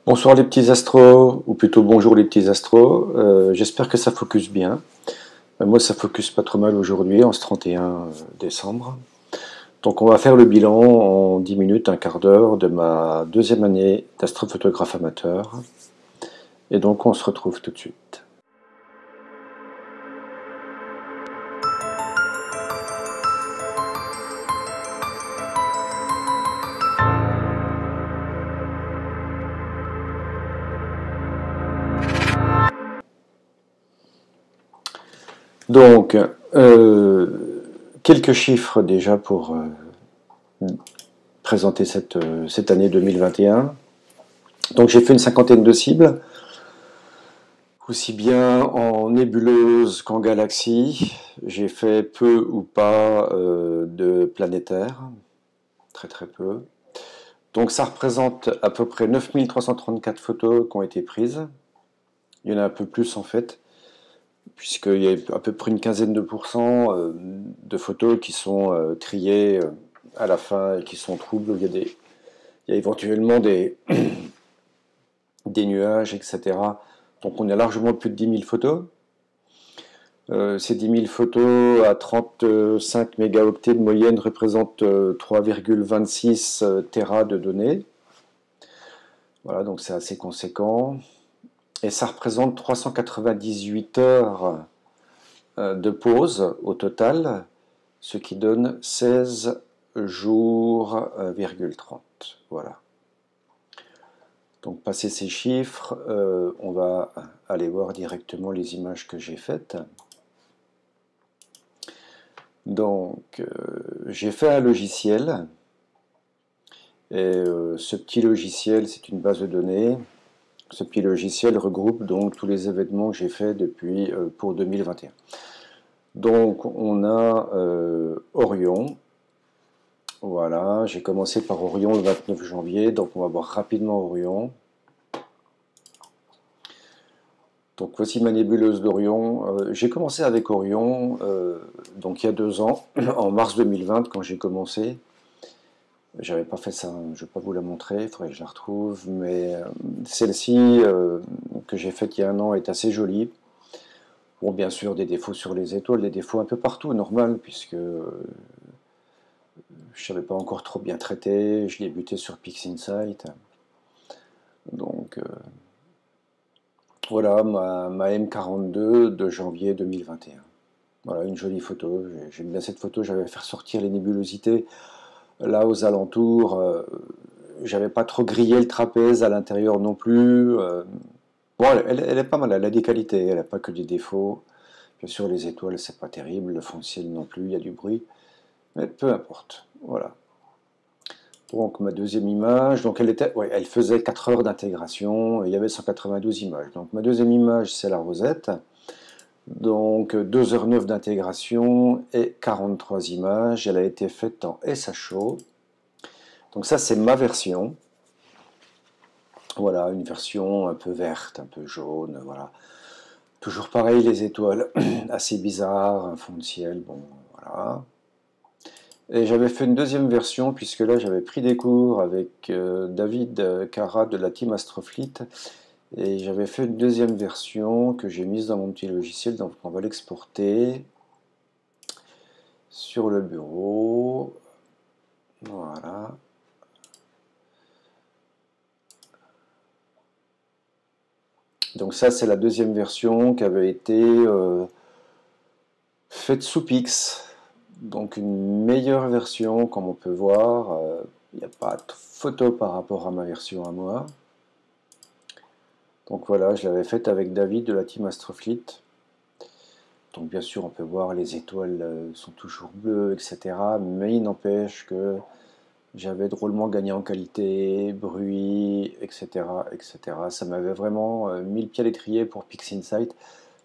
Bonsoir les petits astros, ou plutôt bonjour les petits astros. J'espère que ça focus bien. Moi, ça focus pas trop mal aujourd'hui, en ce 31 décembre. Donc, on va faire le bilan en 10 minutes, un quart d'heure de ma deuxième année d'astrophotographe amateur. Et donc, on se retrouve tout de suite. Donc, quelques chiffres déjà pour présenter cette année 2021. Donc, j'ai fait une cinquantaine de cibles, aussi bien en nébuleuse qu'en galaxie. J'ai fait peu ou pas de planétaires, très très peu. Donc ça représente à peu près 9334 photos qui ont été prises. Il y en a un peu plus en fait, puisqu'il y a à peu près une quinzaine de pourcents de photos qui sont triées à la fin et qui sont troubles. Il y a éventuellement des nuages, etc. Donc on a largement plus de 10 000 photos. Ces 10 000 photos à 35 mégaoctets de moyenne représentent 3,26 Tera de données. Voilà, donc c'est assez conséquent. Et ça représente 398 heures de pause au total, ce qui donne 16 jours,30. Voilà. Donc, passé ces chiffres, on va aller voir directement les images que j'ai faites. Donc, j'ai fait un logiciel. Et ce petit logiciel, c'est une base de données. Ce petit logiciel regroupe donc tous les événements que j'ai faits depuis pour 2021. Donc, on a Orion. Voilà, j'ai commencé par Orion le 29 janvier, donc on va voir rapidement Orion. Donc voici ma nébuleuse d'Orion. J'ai commencé avec Orion, donc il y a 2 ans, en mars 2020 quand j'ai commencé. J'avais pas fait ça, je ne vais pas vous la montrer, il faudrait que je la retrouve, mais celle-ci que j'ai faite il y a 1 an est assez jolie. Bon, bien sûr, des défauts sur les étoiles, des défauts un peu partout, normal, puisque je ne savais pas encore trop bien traiter, je débutais sur PixInsight. Donc voilà ma M42 de janvier 2021. Voilà, une jolie photo, j'aime bien cette photo, j'avais fait ressortir les nébulosités là aux alentours. J'avais pas trop grillé le trapèze à l'intérieur non plus. Bon, elle est pas mal, elle a des qualités, elle n'a pas que des défauts. Bien sûr, les étoiles, c'est pas terrible, le fond de ciel non plus, il y a du bruit. Mais peu importe, voilà. Donc ma deuxième image, donc elle faisait 4 heures d'intégration, et il y avait 192 images. Donc ma deuxième image, c'est la rosette. Donc 2h09 d'intégration et 43 images. Elle a été faite en SHO. Donc ça, c'est ma version. Voilà, une version un peu verte, un peu jaune, voilà. Toujours pareil, les étoiles assez bizarres, un fond de ciel, bon, voilà. Et j'avais fait une deuxième version, puisque là j'avais pris des cours avec David Cara de la team Astrofleet, et j'avais fait une deuxième version que j'ai mise dans mon petit logiciel, donc on va l'exporter sur le bureau. Voilà. Donc ça c'est la deuxième version qui avait été faite sous Pix. Donc une meilleure version, comme on peut voir. Il n'y a pas de photo par rapport à ma version à moi. Donc voilà, je l'avais faite avec David de la team Astrofleet. Donc bien sûr, on peut voir les étoiles sont toujours bleues, etc. Mais il n'empêche que j'avais drôlement gagné en qualité, bruit, etc. etc. Ça m'avait vraiment mis le pied à l'étrier pour PixInsight.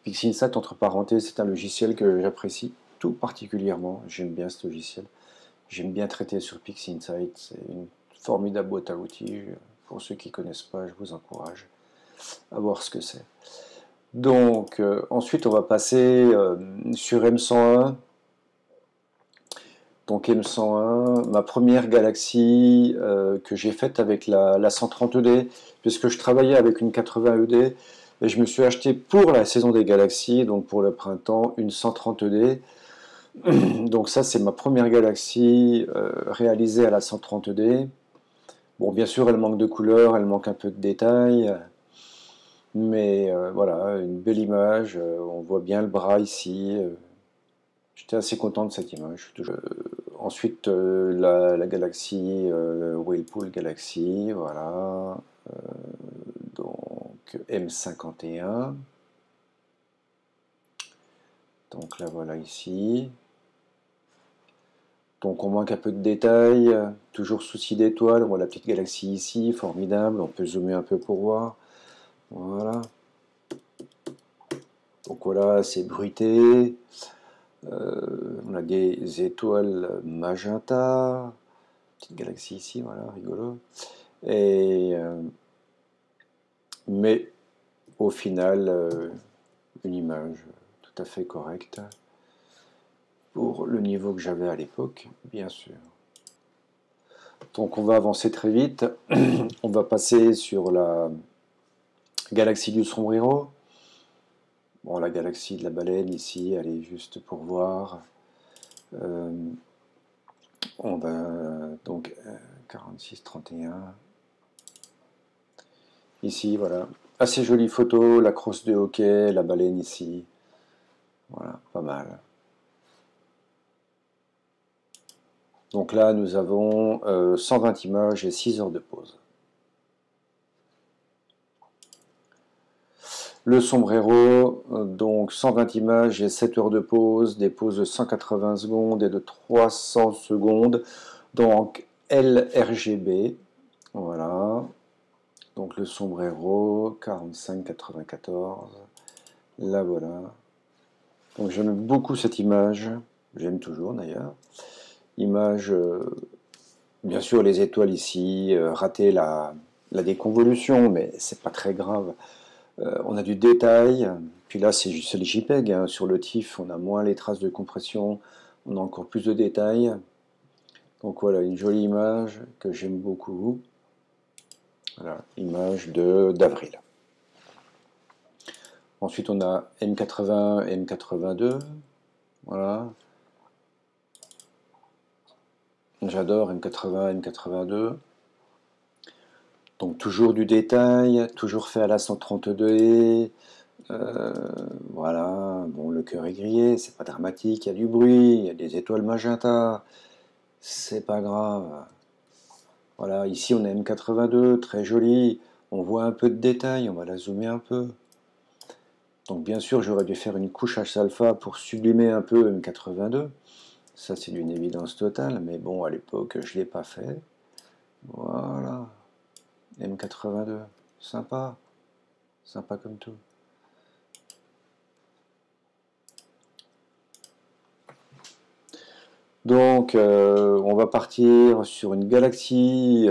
PixInsight, entre parenthèses, c'est un logiciel que j'apprécie tout particulièrement. J'aime bien ce logiciel. J'aime bien traiter sur PixInsight. C'est une formidable boîte à outils. Pour ceux qui ne connaissent pas, je vous encourage à voir ce que c'est. Donc, ensuite, on va passer sur M101. Donc M101, ma première galaxie que j'ai faite avec la 130D, puisque je travaillais avec une 80ED, et je me suis acheté pour la saison des galaxies, donc pour le printemps, une 130D. Donc ça, c'est ma première galaxie réalisée à la 130D. Bon, bien sûr, elle manque de couleurs, elle manque un peu de détails, mais voilà, une belle image. On voit bien le bras ici. J'étais assez content de cette image. Ensuite, la galaxie Whirlpool Galaxy, voilà. Donc M51. Donc là, voilà ici. Donc on manque un peu de détails, toujours souci d'étoiles, on voit la petite galaxie ici, formidable, on peut zoomer un peu pour voir. Voilà. Donc voilà, c'est bruité. On a des étoiles magenta. Petite galaxie ici, voilà, rigolo. Et, mais au final, une image tout à fait correcte pour le niveau que j'avais à l'époque, bien sûr. Donc on va avancer très vite. On va passer sur la galaxie du sombrero. Bon, la galaxie de la baleine ici, elle est juste pour voir. On va donc 46-31. Ici, voilà. Assez jolie photo, la crosse de hockey, la baleine ici. Voilà, pas mal. Donc là, nous avons 120 images et 6 heures de pause. Le sombrero, donc 120 images et 7 heures de pause, des pauses de 180 secondes et de 300 secondes. Donc LRGB, voilà. Donc le sombrero, 45-94. Là voilà. Donc j'aime beaucoup cette image, j'aime toujours d'ailleurs. Image, bien sûr les étoiles ici, rater la déconvolution, mais c'est pas très grave. On a du détail, puis là c'est juste le JPEG, hein. Sur le TIFF on a moins les traces de compression, on a encore plus de détails. Donc voilà, une jolie image que j'aime beaucoup. Voilà, image d'avril. Ensuite on a M80, M82, voilà. J'adore M80, M82. Donc toujours du détail, toujours fait à la 132. Voilà, bon, le cœur est grillé, c'est pas dramatique, il y a du bruit, il y a des étoiles magenta, c'est pas grave. Voilà, ici on a M82, très joli, on voit un peu de détail, on va la zoomer un peu. Donc bien sûr j'aurais dû faire une couche H-alpha pour sublimer un peu M82, ça c'est d'une évidence totale, mais bon à l'époque je ne l'ai pas fait. Voilà, M82, sympa, sympa comme tout. Donc, on va partir sur une galaxie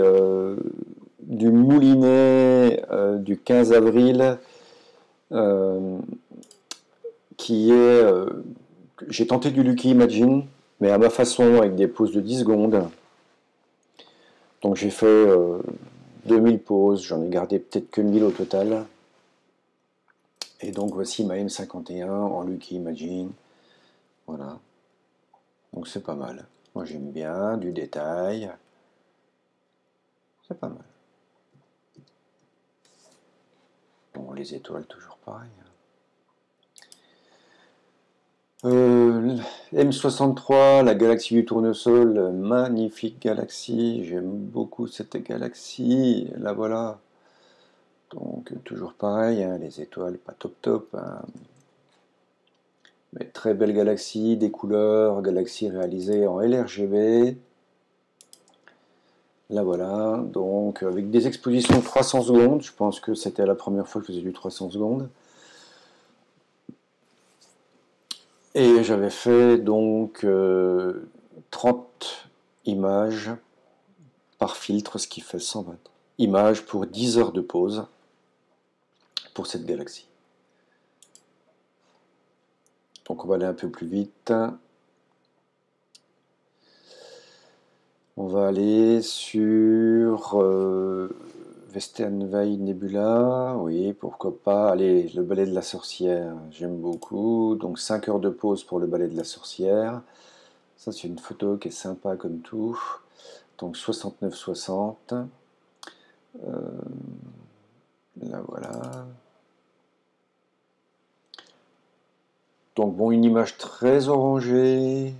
du Moulinet du 15 avril, qui est... j'ai tenté du Lucky Imagine, mais à ma façon, avec des pauses de 10 secondes. Donc j'ai fait 2000 pauses, j'en ai gardé peut-être que 1000 au total. Et donc voici ma M51 en Lucky Imagine. Voilà. Donc c'est pas mal. Moi j'aime bien, du détail. C'est pas mal. Bon, les étoiles, toujours pareil. M63, la galaxie du tournesol, magnifique galaxie. J'aime beaucoup cette galaxie. La voilà. Donc toujours pareil, hein, les étoiles pas top top. Hein. Mais très belle galaxie, des couleurs, galaxie réalisée en LRGB. Là voilà, donc avec des expositions de 300 secondes, je pense que c'était la première fois que je faisais du 300 secondes. Et j'avais fait donc 30 images par filtre, ce qui fait 120 images pour 10 heures de pause pour cette galaxie. Donc on va aller un peu plus vite. On va aller sur Westernveil Nebula, oui, pourquoi pas. Allez, le ballet de la sorcière, j'aime beaucoup. Donc 5 heures de pause pour le ballet de la sorcière. Ça, c'est une photo qui est sympa comme tout. Donc 69-60. Là, voilà. Donc bon, une image très orangée,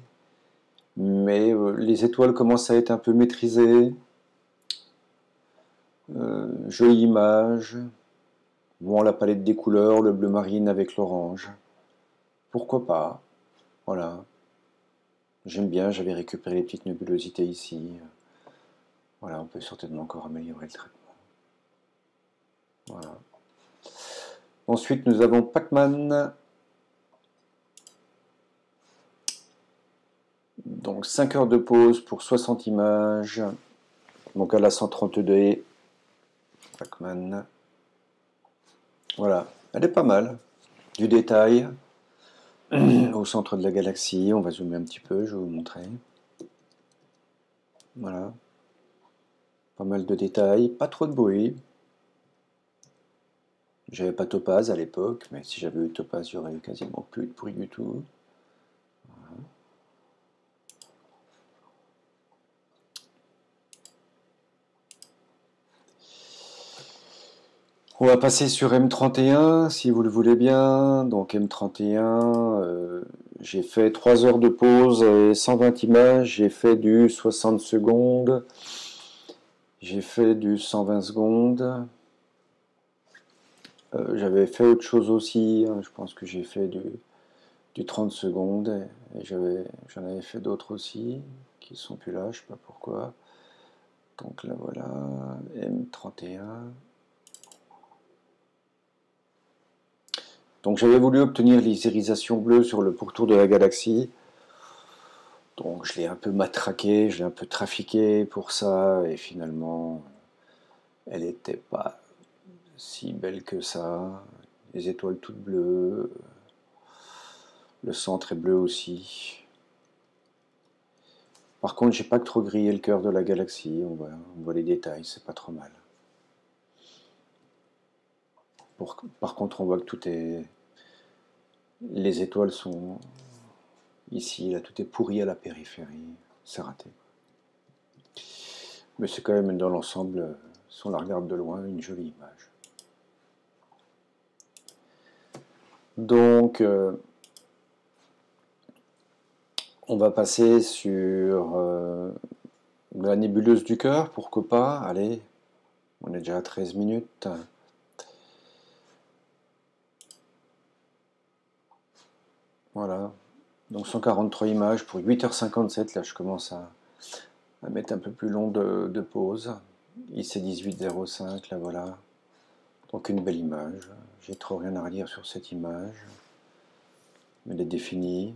mais les étoiles commencent à être un peu maîtrisées. Jolie image. Bon, la palette des couleurs, le bleu marine avec l'orange. Pourquoi pas? Voilà. J'aime bien, j'avais récupéré les petites nébulosités ici. Voilà, on peut certainement encore améliorer le traitement. Voilà. Ensuite, nous avons Pac-Man. Donc 5 heures de pause pour 60 images. Donc à la 132, Pac-Man. Voilà, elle est pas mal. Du détail au centre de la galaxie. On va zoomer un petit peu, je vais vous montrer. Voilà. Pas mal de détails, pas trop de bruit. J'avais pas Topaz à l'époque, mais si j'avais eu Topaz, il n'y aurait eu quasiment plus de bruit du tout. Voilà. On va passer sur M31, si vous le voulez bien. Donc M31, j'ai fait 3 heures de pause et 120 images. J'ai fait du 60 secondes. J'ai fait du 120 secondes. J'avais fait autre chose aussi. Hein, je pense que j'ai fait du 30 secondes. Et j'en avais fait d'autres aussi, qui ne sont plus là, je ne sais pas pourquoi. Donc là voilà, M31. Donc j'avais voulu obtenir l'irisation bleue sur le pourtour de la galaxie. Donc je l'ai un peu matraqué, je l'ai un peu trafiqué pour ça, et finalement, elle n'était pas si belle que ça. Les étoiles toutes bleues, le centre est bleu aussi. Par contre, j'ai pas trop grillé le cœur de la galaxie, on voit les détails, c'est pas trop mal. Par contre, on voit que tout est... Les étoiles sont ici, là, tout est pourri à la périphérie, c'est raté. Mais c'est quand même dans l'ensemble, si on la regarde de loin, une jolie image. Donc, on va passer sur la nébuleuse du cœur, pourquoi pas. Allez, on est déjà à 13 minutes. Voilà, donc 143 images pour 8h57, là je commence à mettre un peu plus long de pause. IC 1805, là voilà. Donc une belle image. J'ai trop rien à redire sur cette image. Elle est définie.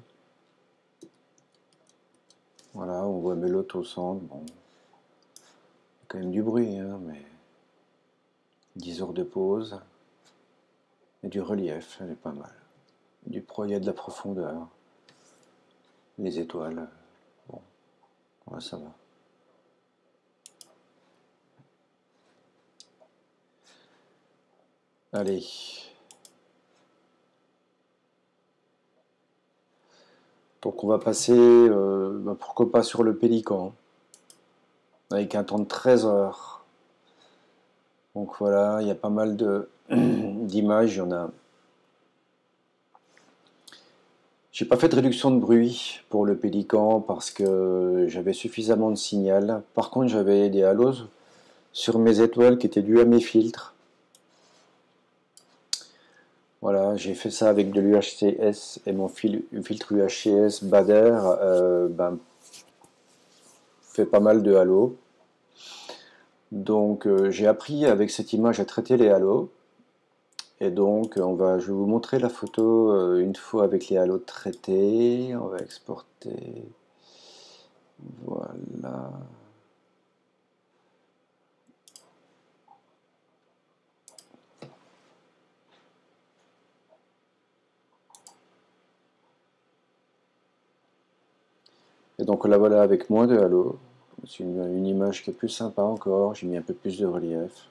Voilà, on voit Mélotte au centre. Bon, il y a quand même du bruit, hein, mais 10 heures de pause. Et du relief, elle est pas mal. Il y a de la profondeur. Les étoiles, bon, ouais, ça va. Allez. Donc on va passer, pourquoi pas sur le Pélican, avec un temps de 13 heures. Donc voilà, il y a pas mal d'images, il y en a. J'ai pas fait de réduction de bruit pour le Pélican parce que j'avais suffisamment de signal. Par contre, j'avais des halos sur mes étoiles qui étaient dus à mes filtres. Voilà, j'ai fait ça avec de l'UHCS et mon filtre UHCS Bader fait pas mal de halos. Donc j'ai appris avec cette image à traiter les halos. Et donc je vais vous montrer la photo une fois avec les halos traités. On va exporter. Voilà. Et donc la voilà avec moins de halo. C'est une image qui est plus sympa encore, j'ai mis un peu plus de relief.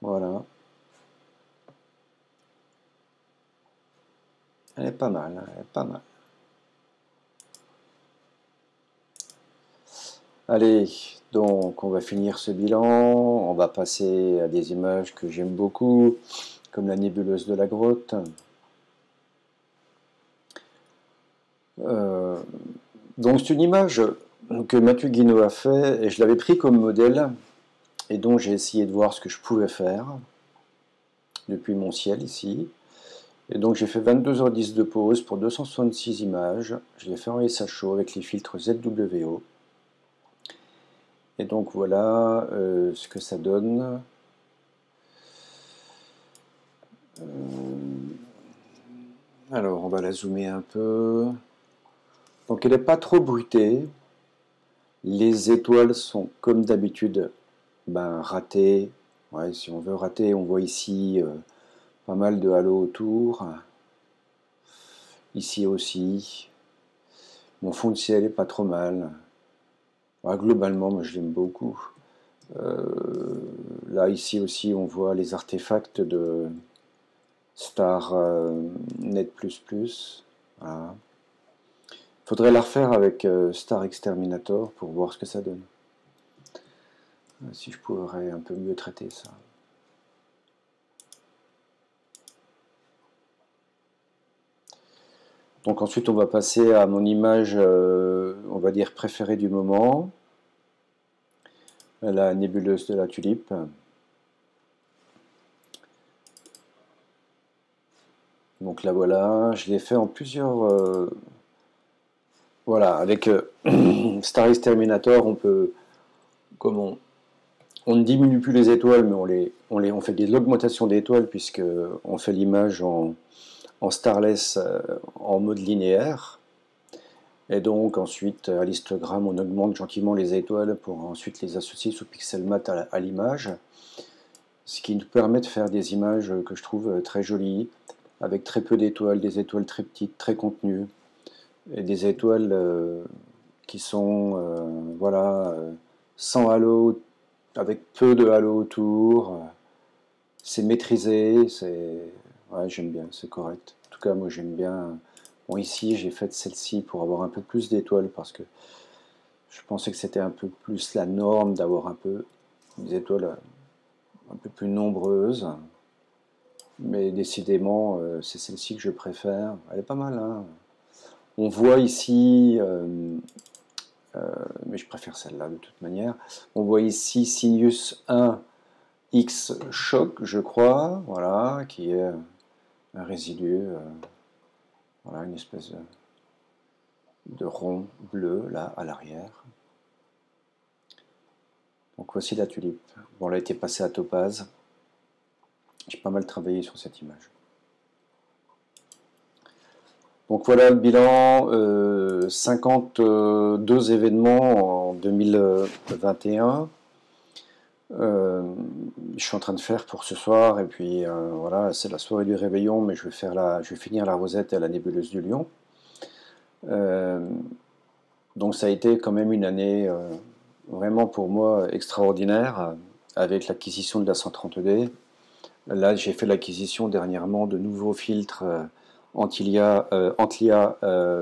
Voilà. Elle est pas mal, hein, elle est pas mal. Allez, donc on va finir ce bilan, on va passer à des images que j'aime beaucoup, comme la nébuleuse de la grotte. Donc c'est une image que Mathieu Guinaud a fait, et je l'avais pris comme modèle, et donc j'ai essayé de voir ce que je pouvais faire depuis mon ciel ici. Et donc j'ai fait 22h10 de pause pour 266 images, je l'ai fait en SHO avec les filtres ZWO. Et donc voilà ce que ça donne. Alors on va la zoomer un peu. Donc elle n'est pas trop bruitée. Les étoiles sont comme d'habitude ratées. Ouais, si on veut rater, on voit ici pas mal de halos autour. Ici aussi. Mon fond de ciel est pas trop mal. Ouais, globalement, moi je l'aime beaucoup. Là, ici aussi, on voit les artefacts de Star Net++. Voilà. Faudrait la refaire avec Star Exterminator pour voir ce que ça donne. Si je pourrais un peu mieux traiter ça. Donc ensuite, on va passer à mon image, on va dire, préférée du moment. La nébuleuse de la tulipe. Donc là, voilà. Je l'ai fait en plusieurs... voilà, avec Star Exterminator, on peut... Comment on ne diminue plus les étoiles, mais on fait de l'augmentation d'étoiles, puisqu'on fait l'image en starless en mode linéaire. Et donc ensuite, à l'histogramme, on augmente gentiment les étoiles pour ensuite les associer sous pixel mat à l'image. Ce qui nous permet de faire des images que je trouve très jolies, avec très peu d'étoiles, des étoiles très petites, très contenues, et des étoiles qui sont voilà, sans halo, avec peu de halo autour. C'est maîtrisé, ouais, j'aime bien, c'est correct. En tout cas, moi j'aime bien. Bon, ici, j'ai fait celle-ci pour avoir un peu plus d'étoiles parce que je pensais que c'était un peu plus la norme d'avoir un peu des étoiles un peu plus nombreuses. Mais décidément, c'est celle-ci que je préfère. Elle est pas mal, hein. On voit ici, mais je préfère celle-là de toute manière. On voit ici Sinus 1 X Shock, je crois, voilà, qui est un résidu, voilà, une espèce de rond bleu là à l'arrière. Donc voici la tulipe. Bon, elle a été passée à topaz. J'ai pas mal travaillé sur cette image. Donc voilà le bilan, 52 événements en 2021. Je suis en train de faire pour ce soir, et puis voilà, c'est la soirée du réveillon, mais je vais finir la rosette à la nébuleuse du Lion. Donc ça a été quand même une année vraiment pour moi extraordinaire, avec l'acquisition de la 130D. Là, j'ai fait l'acquisition dernièrement de nouveaux filtres Antlia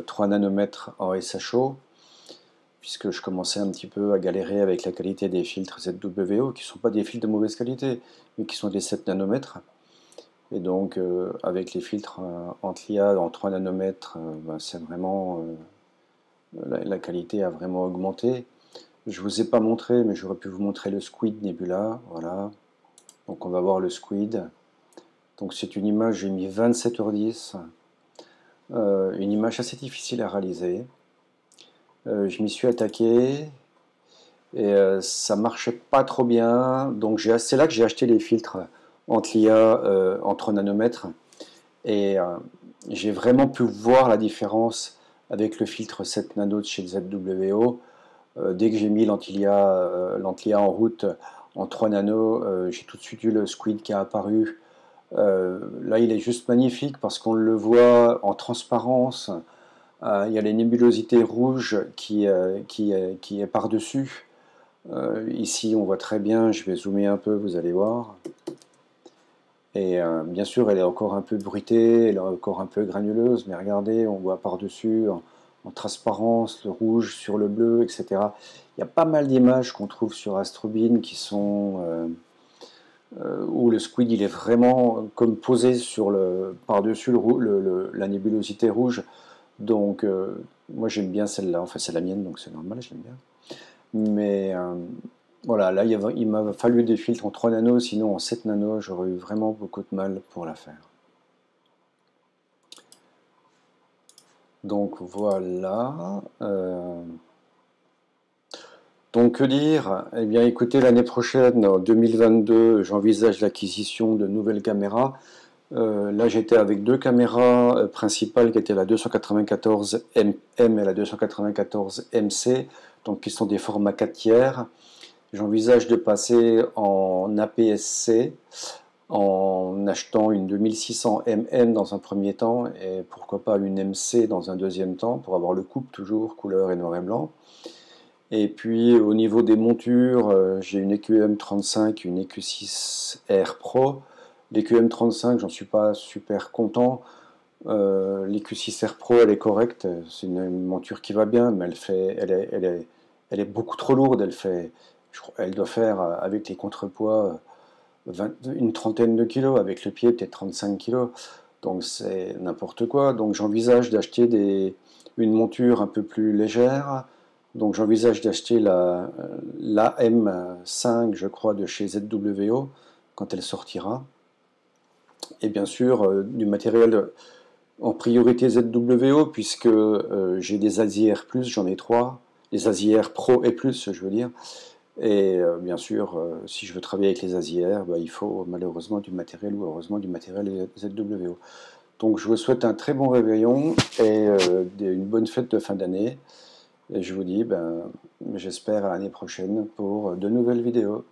3 nanomètres en SHO, puisque je commençais un petit peu à galérer avec la qualité des filtres ZWO, qui ne sont pas des filtres de mauvaise qualité, mais qui sont des 7 nanomètres. Et donc, avec les filtres Antlia en 3 nanomètres, c'est vraiment... la qualité a vraiment augmenté. Je ne vous ai pas montré, mais j'aurais pu vous montrer le Squid Nebula. Voilà. Donc on va voir le Squid. Donc c'est une image, j'ai mis 27h10. Une image assez difficile à réaliser. Je m'y suis attaqué et ça marchait pas trop bien. Donc c'est là que j'ai acheté les filtres Antlia en 3 nanomètres. Et j'ai vraiment pu voir la différence avec le filtre 7 nano de chez ZWO. Dès que j'ai mis l'Antlia en route en 3 nano, j'ai tout de suite eu le Squid qui a apparu. Là, il est juste magnifique parce qu'on le voit en transparence, Il y a les nébulosités rouges qui est par-dessus. Ici, on voit très bien, je vais zoomer un peu, vous allez voir. Et bien sûr, elle est encore un peu bruitée, elle est encore un peu granuleuse, mais regardez, on voit par-dessus, en transparence, le rouge sur le bleu, etc. Il y a pas mal d'images qu'on trouve sur Astrobin qui sont où le squid il est vraiment comme posé sur par-dessus la nébulosité rouge. Donc, moi j'aime bien celle-là, enfin c'est la mienne, donc c'est normal, j'aime bien. Mais voilà, là il m'a fallu des filtres en 3 nanos, sinon en 7 nanos j'aurais eu vraiment beaucoup de mal pour la faire. Donc voilà. Donc que dire? Eh bien écoutez, l'année prochaine, en 2022, j'envisage l'acquisition de nouvelles caméras. Là j'étais avec deux caméras principales qui étaient la 294M et la 294MC, donc qui sont des formats 4 tiers. J'envisage de passer en APS-C en achetant une 2600 mm dans un premier temps et pourquoi pas une MC dans un deuxième temps pour avoir le couple toujours couleur et noir et blanc. Et puis au niveau des montures, j'ai une EQM35, une EQ6R Pro. L'EQM35, j'en suis pas super content. L'EQ6R Pro, elle est correcte, c'est une monture qui va bien, mais elle est beaucoup trop lourde. Elle doit faire avec les contrepoids une trentaine de kilos, avec le pied peut-être 35 kilos. Donc c'est n'importe quoi. Donc j'envisage d'acheter une monture un peu plus légère. Donc j'envisage d'acheter la M5, je crois, de chez ZWO quand elle sortira. Et bien sûr, du matériel en priorité ZWO, puisque j'ai des ASIR+, j'en ai 3, des ASIR Pro et plus, je veux dire. Et bien sûr, si je veux travailler avec les ASIR, bah, il faut malheureusement du matériel ou heureusement du matériel ZWO. Donc je vous souhaite un très bon réveillon et une bonne fête de fin d'année. Et je vous dis, ben, j'espère à l'année prochaine pour de nouvelles vidéos.